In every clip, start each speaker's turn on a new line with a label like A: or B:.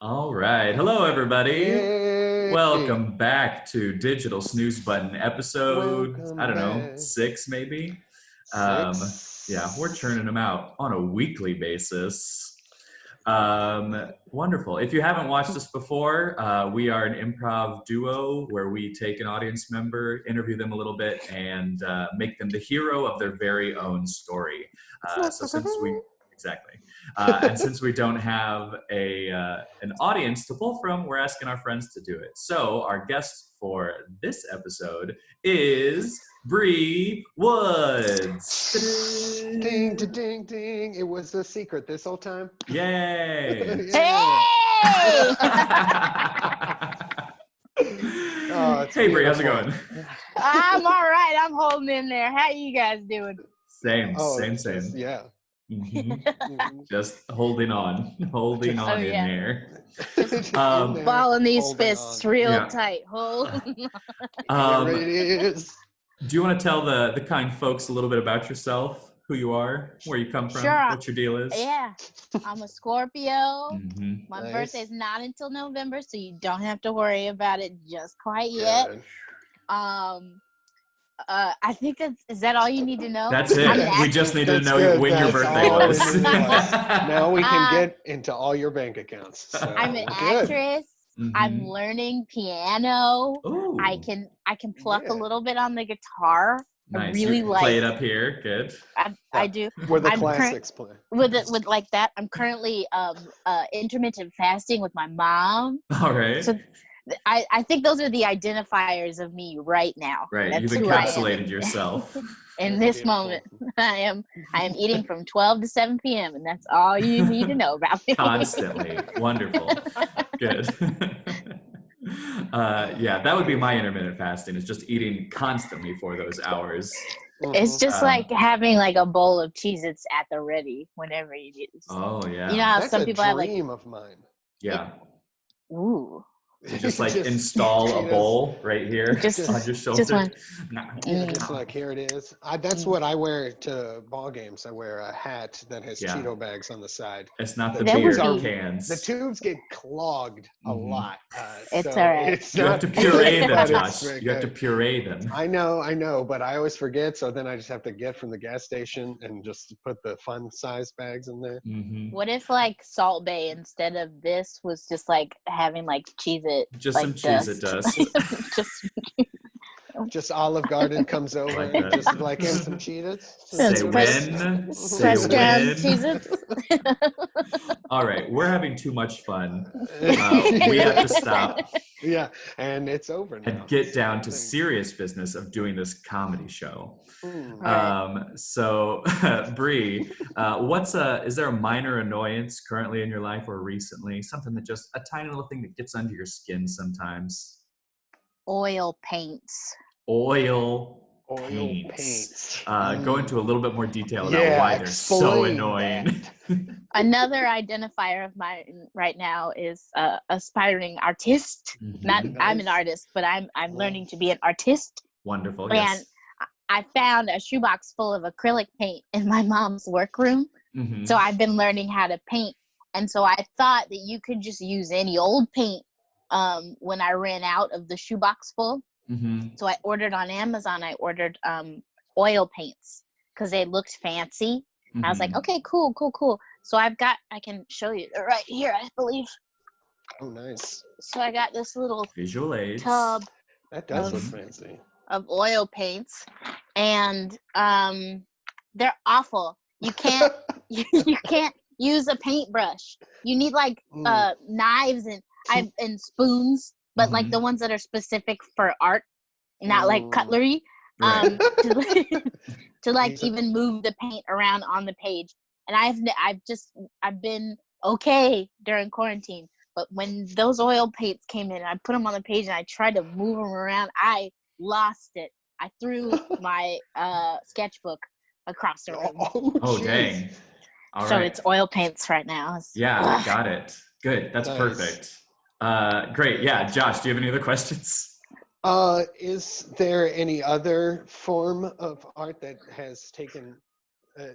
A: All right. Hello, everybody.
B: Yay!
A: Welcome back to Digital Snooze Button episode, I
B: Welcome
A: don't know,
B: back.
A: 6 maybe. Yeah, we're
B: Six.
A: churning them out on a weekly basis. Wonderful. If you haven't watched us before, we are an improv duo where we take an audience member, interview them a little bit, and make them the hero of their very own story. So since we Exactly. And since we don't have an audience to pull from, we're asking our friends to do it. So our guest for this episode is Bree Woods.
B: Ding, ding, ding. It was a secret this whole time.
A: Yay!
B: Yeah.
C: Hey!
B: Oh, it's
A: Hey Bree, how's it
B: beautiful.
A: going?
C: I'm all right. I'm holding in there. How you guys doing?
A: Same.
B: Yeah.
A: Mhm. Just holding on in
C: yeah.
A: there.
B: Just
A: Um,
B: in there,
C: Balling these
B: holding
C: fists
B: on.
C: real
A: Yeah.
C: tight. Hold.
B: Here it is.
A: Do you want to tell the kind folks a little bit about yourself, who you are, where you come from,
C: Sure.
A: what your deal is?
C: Yeah. I'm a Scorpio.
A: Mhm.
C: My
B: Nice.
C: birthday's not until November, so you don't have to worry about it just quite yet.
B: Good.
C: I think is that all you need to know?
A: That's it.
C: I'm an
A: We just
C: actress.
A: need to
B: That's
A: know
B: good.
A: when your
B: That's
A: birthday
B: all we
A: was.
B: need. Now we can
C: Uh,
B: get into all your bank accounts. So
C: I'm an
B: good.
C: actress. I'm
A: Mhm.
C: learning piano.
A: Ooh,
C: I can pluck
B: Yeah.
C: a little bit on the guitar.
A: nice.
C: really
A: You
C: like-
A: play it up here. Good.
C: I do.
B: Where the
C: I'm
B: classics play.
C: With like that. I'm currently intermittent fasting with my mom.
A: All right.
C: So I think those are the identifiers of me right now.
A: Right.
C: That's
A: You've
C: who I am.
A: encapsulated yourself
C: In
B: Very
C: this
B: beautiful.
C: moment. I am eating from 12 to 7 p.m. and that's all you need to know about me.
A: constantly. Wonderful. Good. Yeah, that would be my intermittent fasting, is just eating constantly for those hours.
C: It's just
A: Um,
C: like having like a bowl of Cheez-Its at the ready whenever you need it.
A: Oh, yeah.
C: You know how
B: That's
C: some
B: a
C: people have like,
B: dream of mine.
A: Yeah.
C: ooh.
A: To just like install a
B: Cheetos.
A: bowl right here
C: Just-
A: on your shoulder.
C: just one.
B: Yeah, just like here it is. That's
C: Mm.
B: what I wear to ball games. I wear a hat that has
A: Yeah.
B: Cheeto bags on the side.
A: It's not the
B: That
A: beer
B: would be-
A: cans.
B: The tubes get clogged a
A: Mhm.
B: lot.
C: It's
B: so
C: all right.
B: It's
A: You have
B: not
A: to puree them,
B: but it's
A: Josh.
B: very
A: You have to
B: good.
A: puree them.
B: I know, but I always forget. So then I just have to get from the gas station and just put the fun size bags in there.
A: Mhm.
C: What if like Salt Bay instead of this was just like having like Cheez-It,
A: Just
C: like
A: some Cheez-It dust.
C: just
B: Just Olive Garden comes over
A: Like
B: and
A: that.
B: just like, and some Cheetos.
C: Say
A: Say when. Say
C: pressed ground
A: when.
C: Cheez-Its.
A: All right, we're having too much fun. We have to stop
B: Yeah, and it's over now.
A: and get down to
B: Thing.
A: serious business of doing this comedy show.
B: Hmm.
C: Right.
A: So, Bree, is there a minor annoyance currently in your life or recently? Something that just, a tiny little thing that gets under your skin sometimes?
C: Oil paints.
A: Oil
B: Oil
A: paints.
B: paints.
A: Go into a little bit more detail about
B: Yeah,
A: why they're so
B: explain
A: annoying.
C: Another identifier of mine right now is aspiring artist.
A: Mhm.
C: Not I'm an
B: Nice.
C: artist, but I'm learning to be an artist.
A: Wonderful.
C: And
A: Yes.
C: I found a shoebox full of acrylic paint in my mom's workroom.
A: Mhm.
C: So I've been learning how to paint. And so I thought that you could just use any old paint when I ran out of the shoebox full.
A: Mhm.
C: So I ordered on Amazon, I ordered oil paints because they looked fancy. I was like,
A: Mhm.
C: okay, cool. So I can show you right here, I believe.
B: Oh, nice.
C: So I got this little
A: Visual aids.
C: tub
B: That does look
A: Mhm.
B: fancy.
C: of oil paints, and they're awful. You can't you can't use a paintbrush. You need like knives and spoons, but like the ones that are specific for art, not like cutlery.
A: Right.
C: To like even move the paint around on the page. And I've been okay during quarantine, but when those oil paints came in, I put them on the page and I tried to move them around. I lost it. I threw my sketchbook across the room.
A: Oh,
B: geez.
A: dang. All
C: So
A: right.
C: it's oil paints right now.
A: Yeah, got it. Good. That's
B: Nice.
A: perfect. Great. Yeah, Josh, do you have any other questions?
B: Is there any other form of art that has taken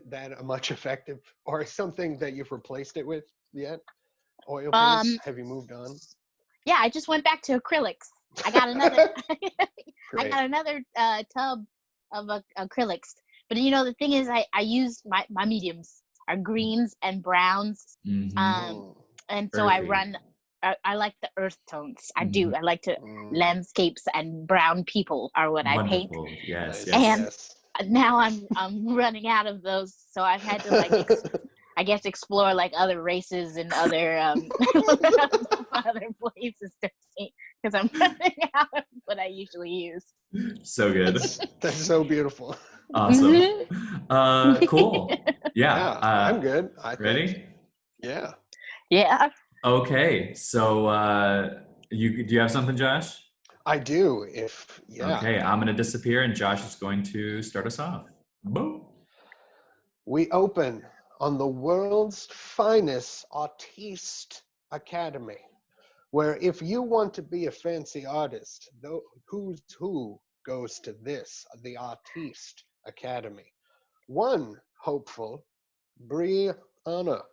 B: that much effective, or something that you've replaced it with yet? oil paints? Have you moved on?
C: Yeah, I just went back to acrylics. I got another. I
B: Great.
C: got another tub of acrylics. But the thing is, I use my mediums are greens and browns.
A: Mm-hmm.
C: And so I
A: Earthy.
C: run. I like the earth tones. I do.
A: Mhm.
C: I like to landscapes and brown people are what I paint.
A: Wonderful. Yes,
B: Nice.
A: yes.
C: And
B: Yes.
C: now I'm running out of those, so I've had to I guess explore like other races and other other places to paint because I'm running out of what I usually use.
A: So good.
B: That's so beautiful.
A: Awesome. Cool.
B: Yeah,
A: Yeah.
B: I'm good. I think.
A: Ready?
B: Yeah.
C: Yeah.
A: Okay. So do you have something, Josh?
B: I do. Yeah.
A: Okay, I'm gonna disappear and Josh is going to start us off. Boom.
B: We open on the world's finest artiste academy, where if you want to be a fancy artist, who's who goes to the Artiste Academy. One hopeful, Brianna,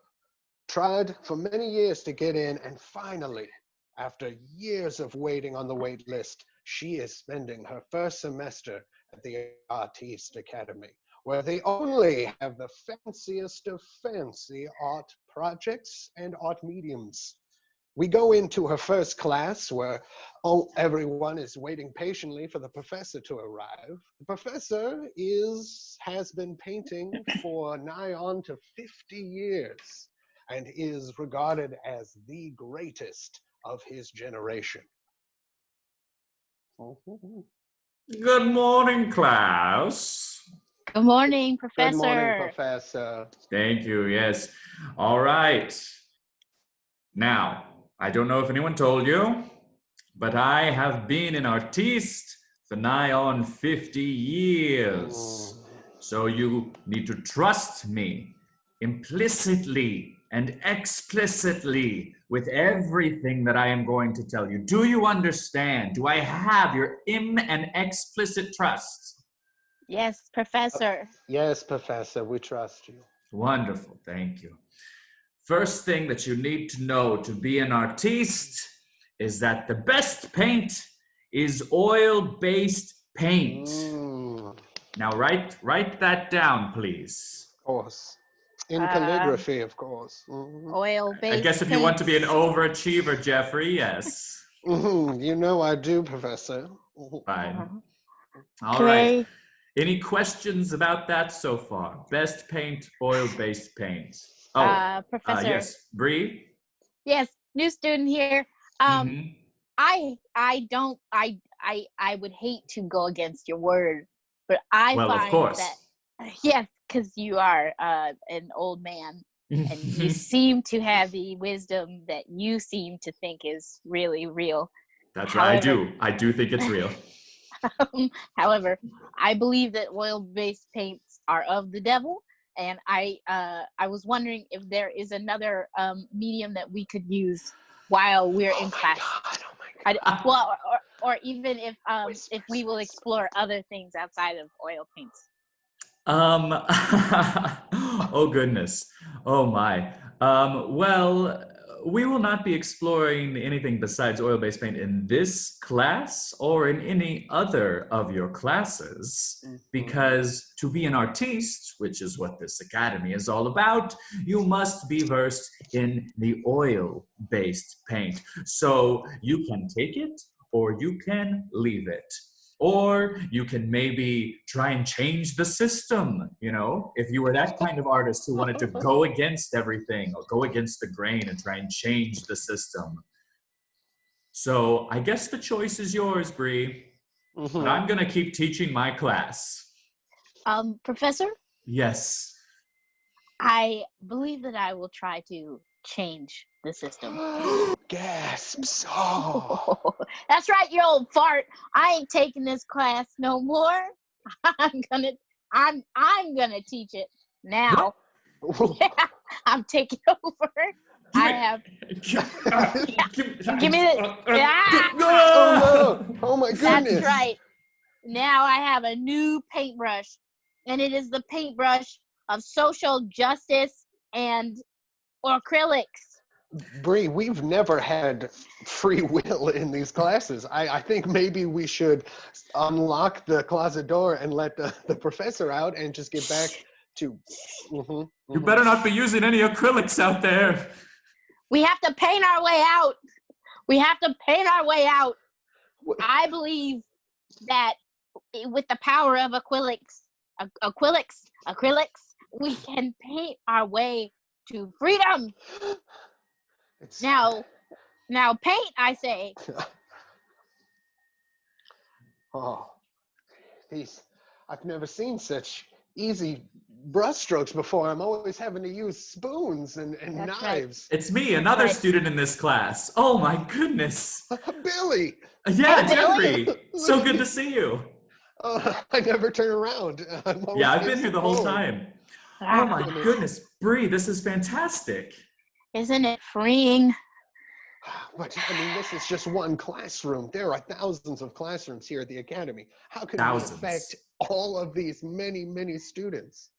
B: tried for many years to get in, and finally, after years of waiting on the wait list, she is spending her first semester at the Artiste Academy, where they only have the fanciest of fancy art projects and art mediums. We go into her first class where everyone is waiting patiently for the professor to arrive. The professor has been painting for nigh on to 50 years and is regarded as the greatest of his generation.
A: Good morning, class.
C: Good morning, Professor.
B: Good morning, Professor.
A: Thank you. Yes. All right. Now, I don't know if anyone told you, but I have been an artiste for nigh on 50 years. So you need to trust me implicitly and explicitly with everything that I am going to tell you. Do you understand? Do I have your and explicit trust?
C: Yes, Professor.
B: Yes, Professor, we trust you.
A: Wonderful. Thank you. First thing that you need to know to be an artiste is that the best paint is oil-based paint. Now write that down, please.
B: Of course. In calligraphy, of course.
C: Oil-based
A: I guess if you want to be an overachiever, Jeffrey, yes.
B: You know I do, Professor.
A: Fine. All right. Any questions about that so far? Best paint, oil-based paint. Oh,
C: Professor.
A: Yes, Bree.
C: Yes, new student here.
A: Mhm.
C: I would hate to go against your word, but I
A: Well, of
C: find
A: course.
C: that yes, because you are an old man and you seem to have the wisdom that you seem to think is really real.
A: That's right. I do think it's real.
C: However, I believe that oil-based paints are of the devil, and I was wondering if there is another medium that we could use while we're in class. Well, or even if we will explore other things outside of oil paints.
A: Oh goodness. Oh my. Well, we will not be exploring anything besides oil-based paint in this class or in any other of your classes, because to be an artiste, which is what this academy is all about, you must be versed in the oil-based paint. So you can take it or you can leave it. Or you can maybe try and change the system, if you were that kind of artist who wanted to go against everything or go against the grain and try and change the system. So I guess the choice is yours, Bree. But I'm going to keep teaching my class.
C: Professor?
A: Yes.
C: I believe that I will try to change the system.
B: Gasps.
C: That's right, you old fart. I ain't taking this class no more. I'm gonna teach it now. Yeah, I'm taking over. Give me the.
B: Oh no! Oh my goodness!
C: That's right. Now I have a new paintbrush, and it is the paintbrush of social justice and acrylics.
B: Bree, we've never had free will in these classes. I think maybe we should unlock the closet door and let the professor out and just get back to.
A: You better not be using any acrylics out there.
C: We have to paint our way out. We have to paint our way out. I believe that with the power of acrylics, we can paint our way to freedom. Now paint, I say.
B: Oh, I've never seen such easy brushstrokes before. I'm always having to use spoons and
C: That's
B: knives.
A: It's me, another student in this class. Oh my goodness.
B: Billy!
A: Yeah,
C: Hey,
A: Jeffrey.
C: Billy.
A: So good to see you.
B: I never turn around.
A: Yeah, I've been here the whole time. Oh my
B: Goodness.
A: goodness, Bree, this is fantastic.
C: Isn't it freeing?
B: But I mean, this is just one classroom. There are thousands of classrooms here at the Academy. How can we affect all of these many, many students?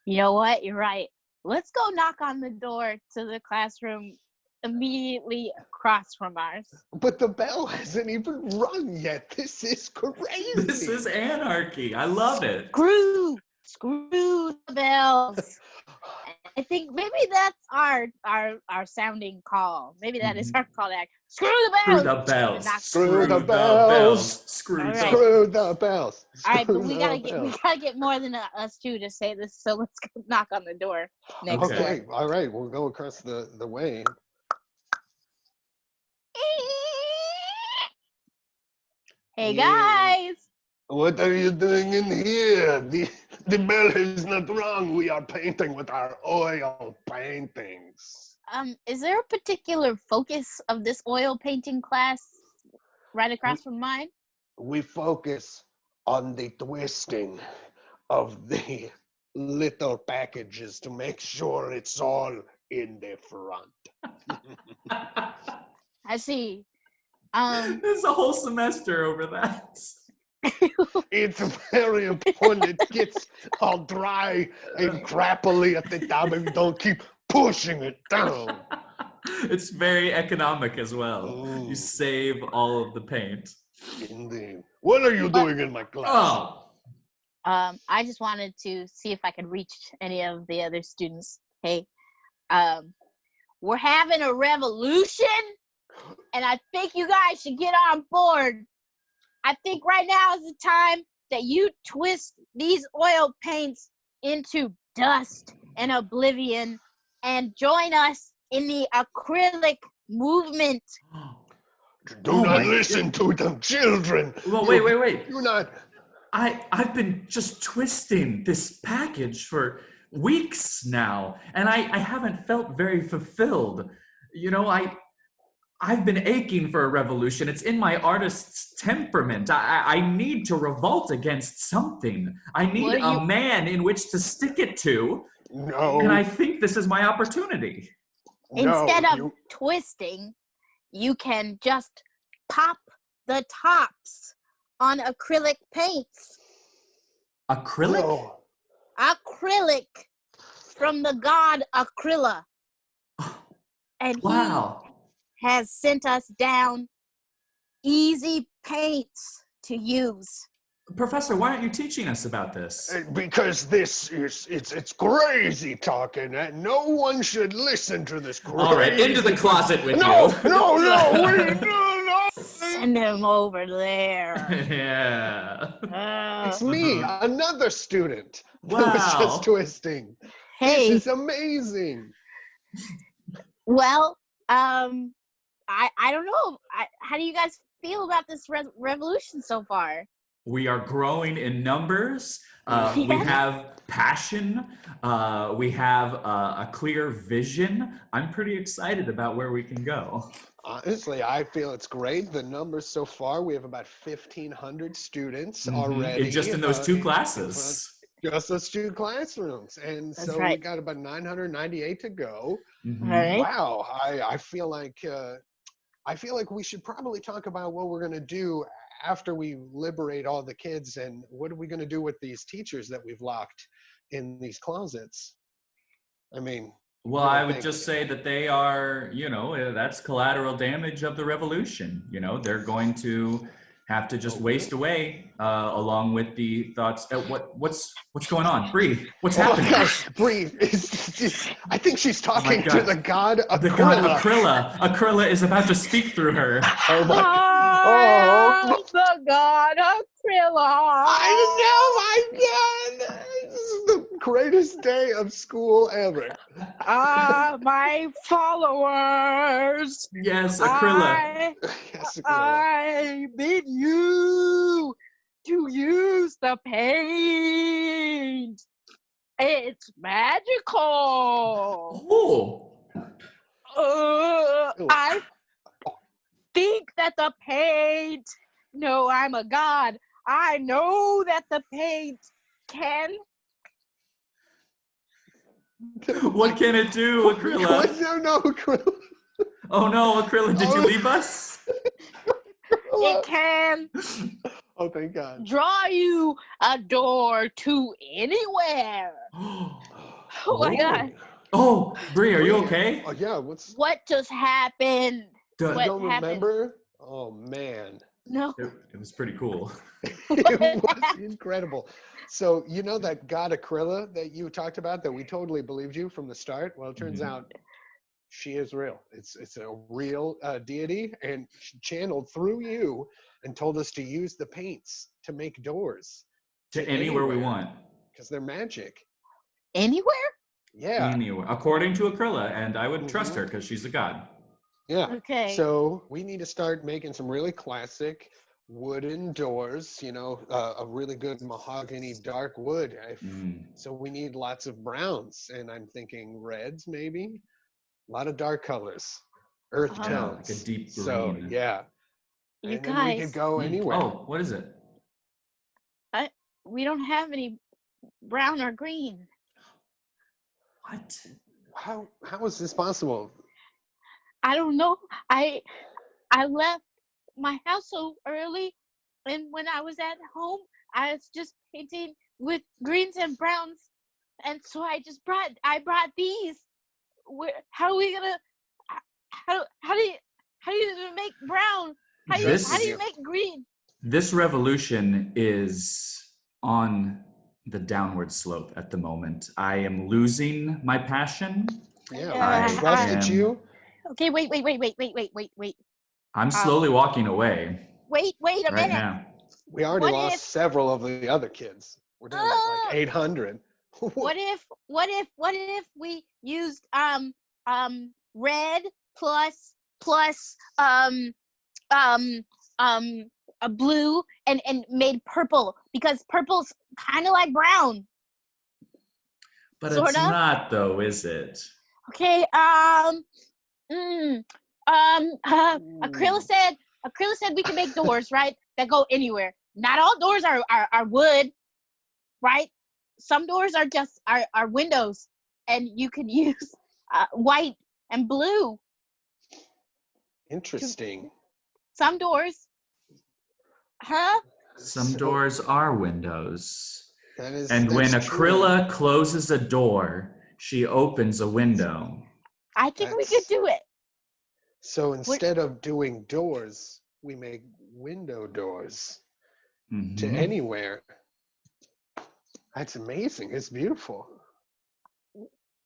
C: You know what? You're right. Let's go knock on the door to the classroom immediately across from ours.
B: But the bell hasn't even rung yet. This is crazy.
A: This is anarchy. I love it.
C: Screw the bells. I think maybe that's our sounding call. Maybe that is our call to act. Screw the bells.
A: Screw the bells.
B: Screw the bells.
A: Screw
B: the bells.
C: All right, but we gotta get more than us two to say this. So let's go knock on the door next door.
B: Okay, all right, we'll go across the way.
C: Hey guys.
B: What are you doing in here? The bell is not wrong. We are painting with our oil paintings.
C: Is there a particular focus of this oil painting class right across from mine?
B: We focus on the twisting of the little packages to make sure it's all in the front.
C: I see.
A: There's a whole semester over that.
B: It's very important. It gets all dry and crapply at the top and you don't keep pushing it down.
A: It's very economic as well.
B: Ooh.
A: You save all of the paint.
B: Indeed. What are you doing in my class?
A: Oh.
C: I just wanted to see if I could reach any of the other students. Hey, we're having a revolution, and I think you guys should get on board. I think right now is the time that you twist these oil paints into dust and oblivion and join us in the acrylic movement.
B: Do not listen to them, children.
A: Well, wait.
B: Do not.
A: I've been just twisting this package for weeks now, and I haven't felt very fulfilled. You know, I've been aching for a revolution. It's in my artist's temperament. I need to revolt against something. I need a man in which to stick it to.
B: No.
A: And I think this is my opportunity.
C: Instead of twisting, you can just pop the tops on acrylic paints.
A: Acrylic?
B: No.
C: Acrylic from the god Aquila. And
A: wow.
C: He has sent us down easy paints to use.
A: Professor, why aren't you teaching us about this?
B: Because this is, it's crazy talking. No one should listen to this crazy.
A: All right, into the closet with you.
B: No.
C: Send him over there.
A: Yeah.
B: It's me, another student.
A: Wow.
B: That was just twisting.
C: Hey.
B: This is amazing.
C: Well, I don't know. How do you guys feel about this revolution so far?
A: We are growing in numbers. We have passion. We have a clear vision. I'm pretty excited about where we can go.
B: Honestly, I feel it's great. The numbers so far, we have about 1,500 students already.
A: Just in those two classes.
B: Just those two classrooms. And
C: That's
B: so
C: right.
B: we got about 998 to go.
C: Right.
B: Wow. I feel like we should probably talk about what we're going to do after we liberate all the kids, and what are we going to do with these teachers that we've locked in these closets? I mean,
A: Well, I would just say that they are, that's collateral damage of the revolution. They're going to have to just waste away along with the thoughts. What's going on, Bree? What's happening?
B: Oh my gosh, Bree! I think she's talking to the god Aquila.
A: The god Aquila. Aquila is about to speak through her.
B: Oh my!
C: Oh, the god Aquila.
B: I know, my god! This is the greatest day of school ever.
C: My followers.
A: Yes, Aquila.
B: Yes, Aquila.
C: I bid you to use the paint. It's magical.
A: Oh.
C: I think that the paint. No, I'm a god. I know that the paint can.
A: What can it do, Aquila?
B: No, Aquila.
A: Oh no, Aquila, did you leave us?
C: It can
B: Oh, thank God.
C: draw you a door to anywhere. Oh my God.
A: Oh, Bree, are you okay?
B: Oh yeah,
C: What just happened?
B: You
C: What
B: don't
C: happened?
B: remember? Oh man.
C: No.
A: It was pretty cool.
B: It was incredible. So you know that god Aquila that you talked about that we totally believed you from the start? Well, it turns out she is real. It's a real deity, and she channeled through you and told us to use the paints to make doors
A: To anywhere we want.
B: because they're magic.
C: Anywhere?
B: Yeah.
A: Anywhere, according to Aquila, and I would trust her because she's a god.
B: Yeah.
C: Okay.
B: So we need to start making some really classic wooden doors, a really good mahogany dark wood. So we need lots of browns, and I'm thinking reds maybe. A lot of dark colors, earth tones.
A: Like a deep green.
B: So yeah.
C: You
B: and then
C: guys.
B: we could go anywhere.
A: Oh, what is it?
C: We don't have any brown or green.
A: What?
B: How is this possible?
C: I don't know. I left my house so early, and when I was at home, I was just painting with greens and browns, and so I brought these. How are we gonna? How do you make brown? How do you make green?
A: This revolution is on the downward slope at the moment. I am losing my passion.
B: Yeah, I trusted you.
C: Okay, wait.
A: I'm slowly walking away.
C: Wait a
A: right
C: minute.
A: Now.
B: We already lost several of the other kids. We're down at like 800.
C: What if we used red plus a blue and made purple, because purple's kind of like brown.
A: But
C: Sorta?
A: It's not though, is it?
C: Okay. Aquila said we can make doors, right? That go anywhere. Not all doors are wood, right? Some doors are just are windows, and you can use white and blue.
B: Interesting.
C: Some doors. Huh?
A: Some doors are windows.
B: That's
A: when
B: true.
A: Aquila closes a door, she opens a window.
C: I think we could do it.
B: So instead of doing doors, we make window doors to anywhere. That's amazing. It's beautiful.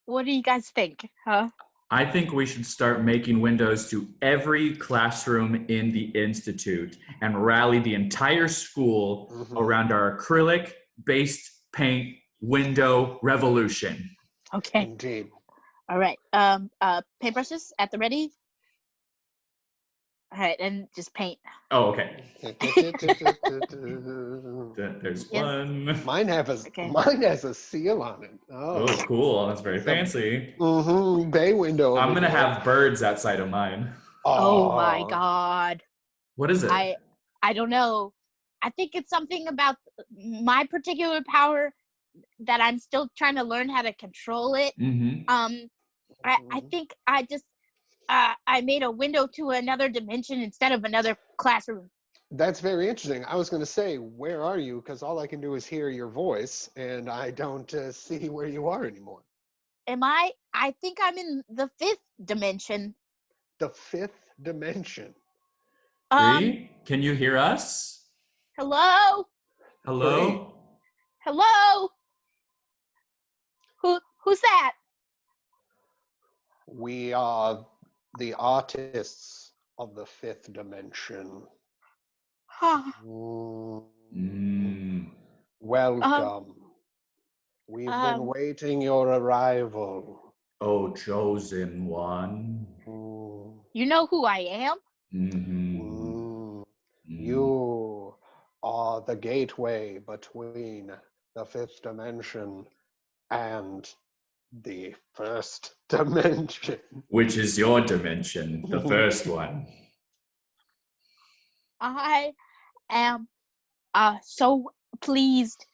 C: What do you guys think? Huh?
A: I think we should start making windows to every classroom in the Institute and rally the entire school around our acrylic-based paint window revolution.
C: Okay.
B: Indeed.
C: All right. Paintbrushes at the ready. All right, and just paint.
A: Oh, okay. There's one.
B: Mine has a seal on it.
A: Oh, cool. That's very fancy.
B: Bay window.
A: I'm going to have birds outside of mine.
C: Oh my God.
A: What is it?
C: I don't know. I think it's something about my particular power that I'm still trying to learn how to control it. I think I made a window to another dimension instead of another classroom.
B: That's very interesting. I was going to say, where are you? Because all I can do is hear your voice, and I don't see where you are anymore.
C: I think I'm in the 5th dimension.
B: The 5th dimension.
A: Bree, can you hear us?
C: Hello?
A: Hello?
C: Hello? Who's that?
B: We are the artists of the 5th dimension. Welcome. We've been waiting your arrival.
A: Oh, chosen one.
C: You know who I am?
B: You are the gateway between the 5th dimension and the 1st dimension.
A: Which is your dimension, the first one.
C: I am so pleased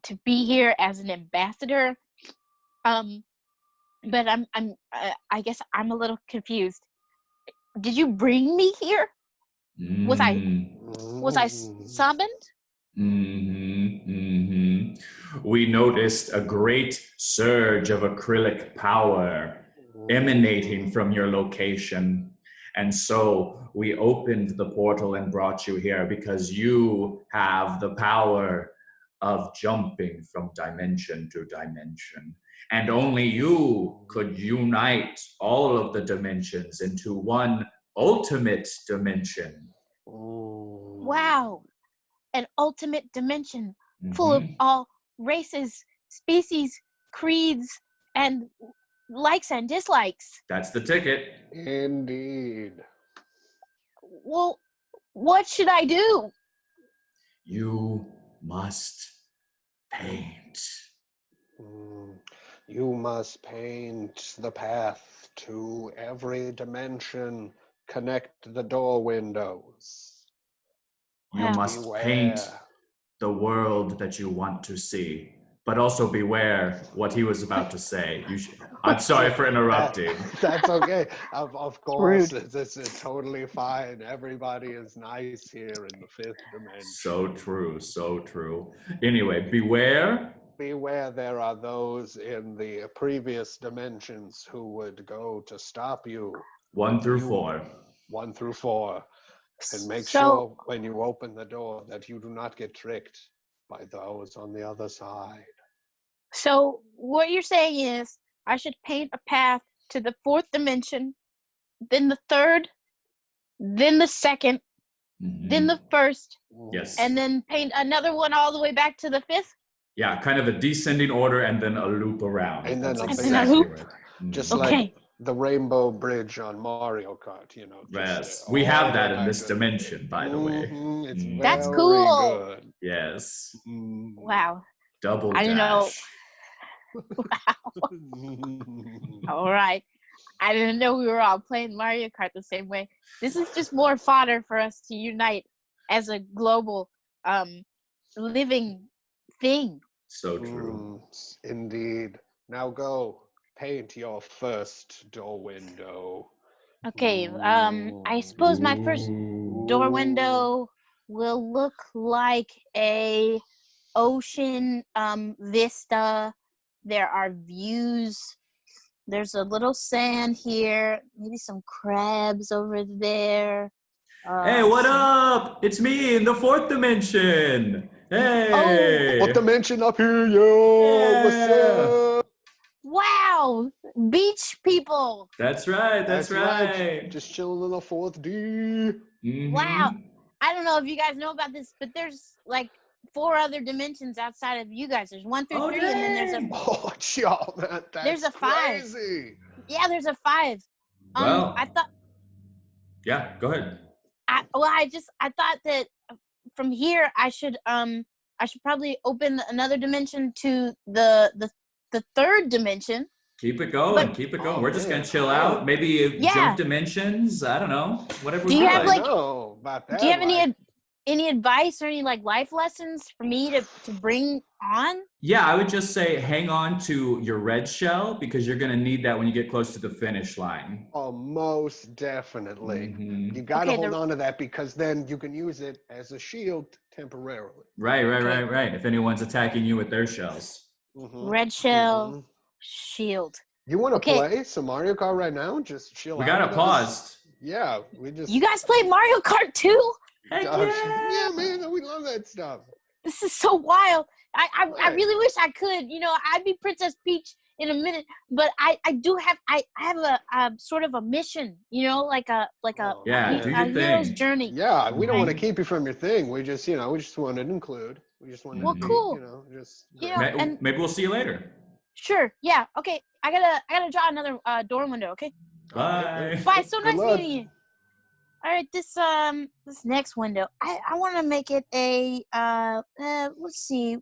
C: to be here as an ambassador. But I guess I'm a little confused. Did you bring me here? Was I summoned?
A: We noticed a great surge of acrylic power emanating from your location. And so we opened the portal and brought you here because you have the power of jumping from dimension to dimension. And only you could unite all of the dimensions into one ultimate dimension.
C: Wow. An ultimate dimension full of all races, species, creeds, and likes and dislikes.
A: That's the ticket.
B: Indeed.
C: Well, what should I do?
A: You must paint.
B: You must paint the path to every dimension. Connect the door windows.
A: You must paint the world that you want to see, but also beware what he was about to say. I'm sorry for interrupting.
B: That's okay. Of course, it's totally fine. Everybody is nice here in the 5th dimension.
A: So true, so true. Anyway, beware.
B: Beware, there are those in the previous dimensions who would go to stop you.
A: 1 through 4.
B: 1 through 4. And make sure when you open the door that you do not get tricked by those on the other side.
C: So what you're saying is I should paint a path to the 4th dimension, then the 3rd, then the 2nd, then the 1st,
A: yes,
C: and then paint another one all the way back to the 5th?
A: Yeah, kind of a descending order and then a loop around.
B: And then
C: a loop?
A: Right.
B: Just like the Rainbow Bridge on Mario Kart, you know.
A: Yes, we have that in this dimension, by the way.
B: It's
C: That's cool.
B: Good.
A: Yes.
C: Wow.
A: Double
C: I didn't know.
A: dash.
C: Wow. All right. I didn't know we were all playing Mario Kart the same way. This is just more fodder for us to unite as a global living thing.
A: So true.
B: Indeed. Now go paint your first door window.
C: Okay, I suppose my first door window will look like a ocean vista. There are views. There's a little sand here, maybe some crabs over there.
A: Hey, what up? It's me in the 4th dimension. Hey.
B: What dimension up here, yo? What's up?
C: Wow, beach people.
A: That's right. That's right.
B: Just chilling in the 4th D.
C: Wow. I don't know if you guys know about this, but there's like 4 other dimensions outside of you guys. There's 1 through 3, and then there's a man,
B: there's
C: a 5.
B: Crazy.
C: Yeah, there's a 5.
A: Well,
C: I thought.
A: Yeah, go ahead.
C: I thought that from here I should probably open another dimension to the 3rd dimension.
A: Keep it going. Keep it going. We're just gonna chill out. Maybe jump dimensions. I don't know. Whatever.
C: Do you have
A: like.
C: Do you have any advice or any like life lessons for me to bring on?
A: Yeah, I would just say hang on to your red shell because you're gonna need that when you get close to the finish line.
B: Oh, most definitely. You gotta hold on to that because then you can use it as a shield temporarily.
A: Right. If anyone's attacking you with their shells.
C: Red shell, shield.
B: You want to
C: Okay.
B: play some Mario Kart right now? Just chill out.
A: We got it
B: with us?
A: paused.
B: Yeah, we just.
C: You guys play Mario Kart too?
A: Heck
B: Yeah, man, we love that stuff.
C: This is so wild. I
B: Right.
C: really wish I could. I'd be Princess Peach in a minute, but I have a sort of a mission. Like a
A: Yeah, do your
C: hero's
A: thing.
C: journey.
B: Yeah, we don't want to
C: Mhm.
B: keep you from your thing. We just wanted to include. We just wanted
C: Well,
B: to be,
C: cool.
B: just.
C: And
A: Maybe we'll see you later.
C: sure, yeah, okay. I gotta draw another door window. Okay.
A: Bye.
C: Bye. So
B: Good
C: nice
B: luck.
C: meeting you. All right, this next window, I want to make it a let's see,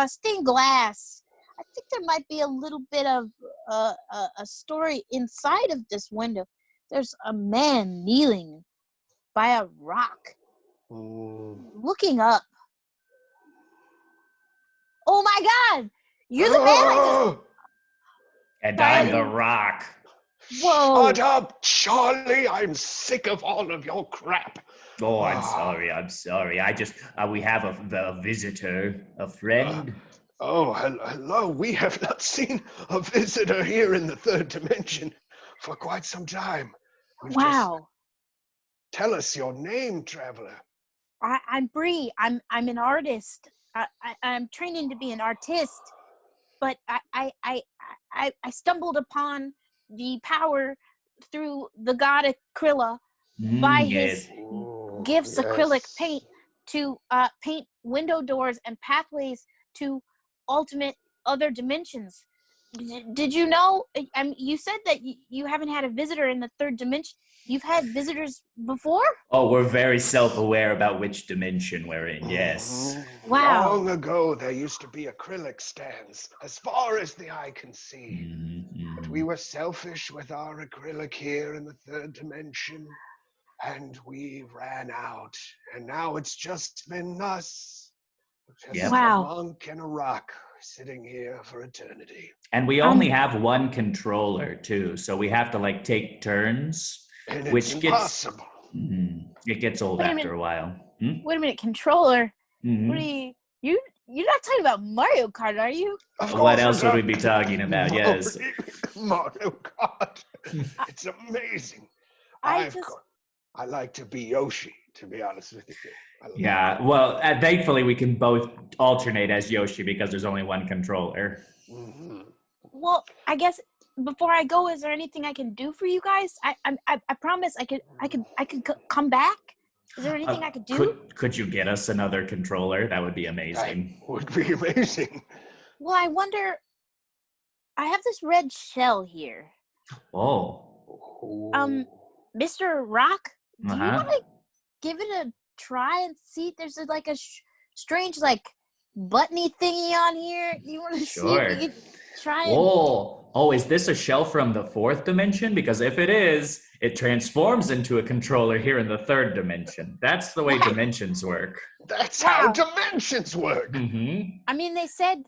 C: stained glass. I think there might be a little bit of a story inside of this window. There's a man kneeling by a rock, looking up. Oh my God! You're the man I just.
D: And
C: Sorry, I
D: I'm the
C: didn't-
D: rock.
C: Whoa!
B: Shut up, Charlie! I'm sick of all of your crap.
D: Oh, I'm
B: Ah.
D: sorry. I'm sorry. I just, we have a visitor, a friend.
B: Oh, hello. We have not seen a visitor here in the third dimension for quite some time. We've just-
C: Wow!
B: Tell us your name, traveler.
C: I'm Bree. I'm an artist. I'm training to be an artist, but I stumbled upon the power through the god Aquila by his
B: Ooh,
C: gifts acrylic
B: yes.
C: paint to paint window doors and pathways to ultimate other dimensions. Did you know? I mean, you said that you haven't had a visitor in the third dimension. You've had visitors before?
D: Oh, we're very self-aware about which dimension we're in. Yes.
C: Wow.
B: Long ago, there used to be acrylic stands as far as the eye can see. But we were selfish with our acrylic here in the third dimension, and we ran out. And now it's just been us. Just
D: Yep.
C: Wow.
B: a monk and a rock sitting here for eternity.
D: And we only have one controller too, so we have to take turns,
B: And it's
D: which
B: impossible.
D: it gets old
C: Wait a
D: after
C: minute.
D: a while.
C: Wait a minute, controller.
D: Mhm.
C: What are you're not talking about Mario Kart, are you?
B: Of
D: What
B: course
D: else
B: we're
D: would we
B: not.
D: be talking about? Yes.
B: Mario Kart. It's amazing.
C: I
B: I like to be Yoshi, to be honest with you.
D: Yeah, well, thankfully we can both alternate as Yoshi because there's only one controller.
B: Mhm.
C: Well, I guess before I go, is there anything I can do for you guys? I promise I could come back. Is there anything I could do?
D: Could you get us another controller? That would be
B: That
D: amazing.
B: would be amazing.
C: Well, I wonder. I have this red shell here.
D: Oh.
C: Mr. Rock, do you
D: Uh-huh.
C: want to give it a try and see? There's a strange buttony thingy on here. Do you want to see if you could try and?
D: Oh, is this a shell from the fourth dimension? Because if it is, it transforms into a controller here in the third dimension. That's the way dimensions work.
B: That's
C: Wow.
B: how dimensions work.
D: Mm-hmm.
C: I mean, they said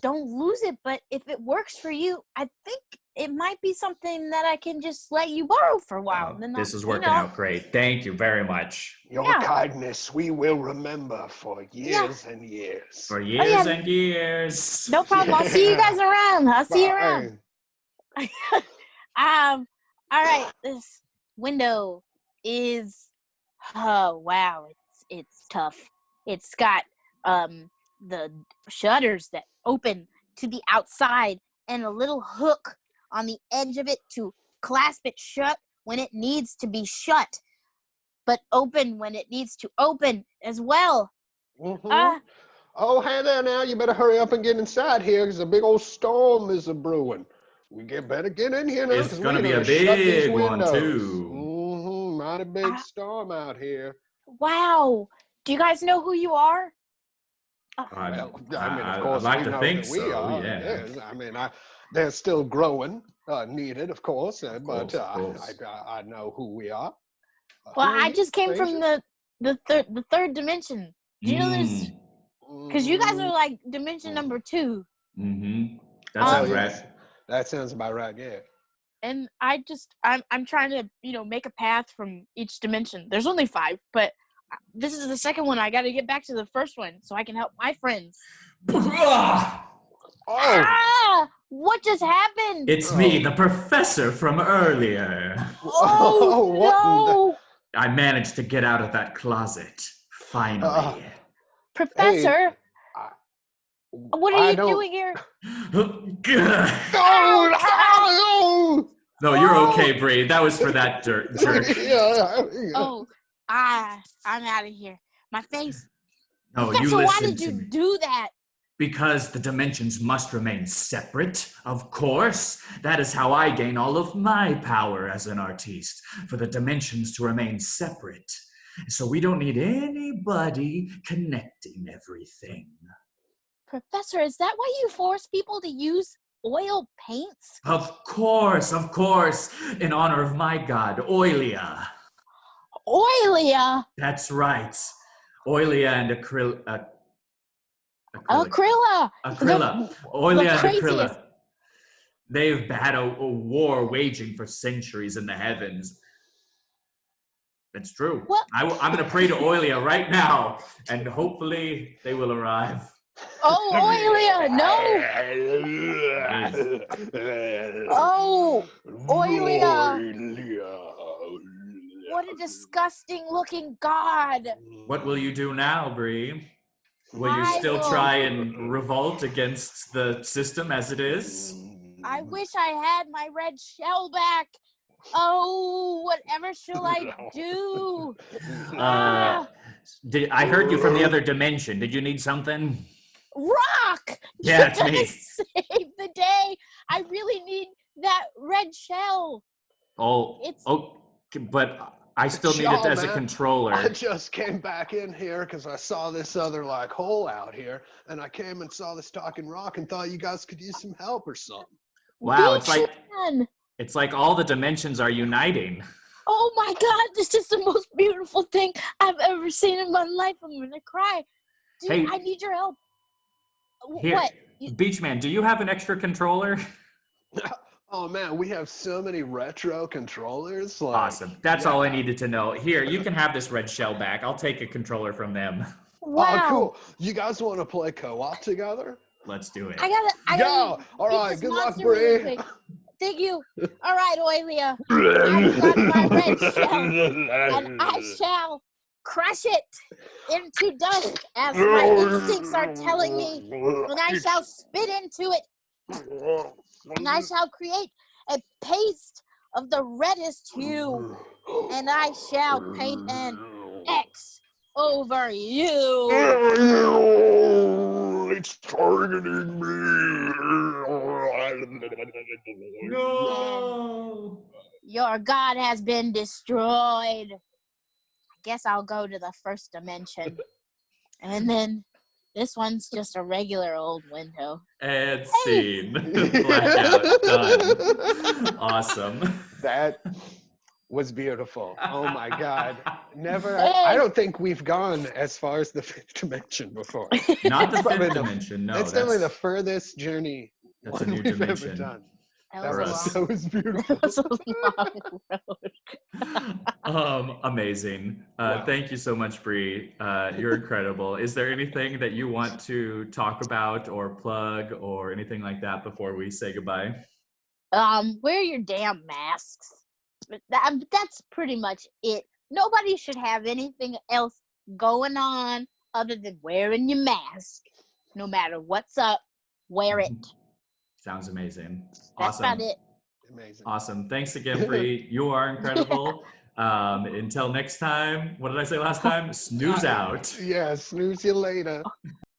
C: don't lose it, but if it works for you, I think it might be something that I can just let you borrow for a while.
D: Oh,
C: Then
D: this is working out great. Thank you very much.
B: Your
C: Yeah.
B: kindness we will remember for years and years.
D: For years and years.
C: No problem. I'll see you guys around. I'll see you
B: Bye.
C: around. All right. This window is, oh wow, it's tough. It's got the shutters that open to the outside and a little hook on the edge of it to clasp it shut when it needs to be shut, but open when it needs to open as well.
B: Mhm. Oh, hey there now. You better hurry up and get inside here because a big old storm is a-brewing. We better get in here now.
A: It's
B: 'cause
A: gonna
B: we're
A: be a
B: gonna shut these
A: big one,
B: windows.
A: too.
B: Mighty big storm out here.
C: Wow. Do you guys know who you are?
B: Well, I mean, of
A: I'd
B: course,
A: like
B: we
A: to
B: know
A: think
B: that we
A: so,
B: are.
A: yeah.
B: Yes, I mean, they're still growing, needed, of course, but
A: course, of course.
B: I know who we are.
C: Well,
B: Who are
C: I
B: you,
C: just came from
B: stranger?
C: the third dimension. Do you know there's because you guys are like dimension number 2.
D: Mm-hmm.
A: That sounds
B: yes.
A: right.
B: That sounds about right, yeah.
C: And I'm trying to make a path from each dimension. There's only 5, but this is the second one. I got to get back to the first one so I can help my friends.
B: Oh,
C: Ah! What just happened?
D: It's me, the professor from earlier.
C: Oh,
B: what
C: no!
D: I managed to get out of that closet. Finally.
C: Professor,
B: I-
C: what are
B: I
C: you
B: don't-
C: doing here?
D: No, you're okay, Bree. That was for that jerk.
C: Oh, I'm out of here. My face.
D: No, you
C: Professor, why
D: listen
C: did
D: to
C: you
D: me.
C: do that?
D: Because the dimensions must remain separate, of course. That is how I gain all of my power as an artiste, for the dimensions to remain separate. So we don't need anybody connecting everything.
C: Professor, is that why you force people to use oil paints?
D: Of course, in honor of my god, Oilia.
C: Oilia?
D: That's right. Oilia and Acryla.
C: Acryla!
D: Oilia and
C: craziest.
D: Acryla. They've had a war waging for centuries in the heavens. It's true.
C: What?
D: I'm going to pray to Oilia right now, and hopefully they will arrive.
C: Oh, Oilia, no! Oh, Oilia! What a disgusting looking god!
D: What will you do now, Bree? Will you
C: I
D: still
C: will-
D: try and revolt against the system as it is?
C: I wish I had my red shell back. Oh, whatever shall I do?
D: I heard you from the other dimension. Did you need something?
C: Rock!
D: Yeah, it's
C: You're gonna
D: me.
C: save the day. I really need that red shell.
D: But I still need it as a
B: man.
D: controller.
B: I just came back in here because I saw this other hole out here, and I came and saw this talking rock and thought you guys could use some help or something.
D: Wow,
C: Beachman!
D: it's like all the dimensions are uniting.
C: Oh my God, this is the most beautiful thing I've ever seen in my life. I'm gonna cry. Dude,
D: Hey.
C: I need your help.
D: Here,
C: What?
D: Beachman, do you have an extra controller?
B: Oh man, we have so many retro controllers.
D: Awesome. That's all I
B: yeah.
D: needed to know. Here, you can have this red shell back. I'll take a controller from them.
C: Wow.
B: Oh, cool. You guys want to play co-op together?
D: Let's do it.
C: I gotta
B: Go. All
C: beat
B: right.
C: this
B: Good luck,
C: monster really
B: Bree.
C: quick. Thank you. All right, Oilia. I've got my red shell, and I shall crush it into dust as my instincts are telling me, and I shall spit into it, and I shall create a paste of the reddest hue, and I shall paint an X over you.
B: It's targeting me.
D: No.
C: Your god has been destroyed. I guess I'll go to the first dimension. And then this one's just a regular old window.
D: And scene. Blackout. Done. Awesome.
B: That was beautiful. Oh my God. Never.
C: Hey.
B: I don't think we've gone as far as the fifth dimension before.
D: Not the
B: Probably
D: fifth
B: the-
D: dimension. No,
B: It's definitely the furthest journey
D: that's a
B: one
D: new
B: we've
D: dimension.
B: ever done.
C: That
D: For
C: was,
D: us.
B: That was beautiful.
C: that was a long road.
D: Amazing.
B: Wow.
D: Thank you so much, Bree. You're incredible. Is there anything that you want to talk about or plug or anything like that before we say goodbye?
C: Wear your damn masks. That's pretty much it. Nobody should have anything else going on other than wearing your mask. No matter what's up, wear it.
D: Sounds amazing.
C: That's
D: Awesome.
C: about it.
B: Amazing.
D: Awesome. Thanks again, Bree. You are incredible. Until next time, what did I say last time? Snooze out.
B: Yeah, snooze you later.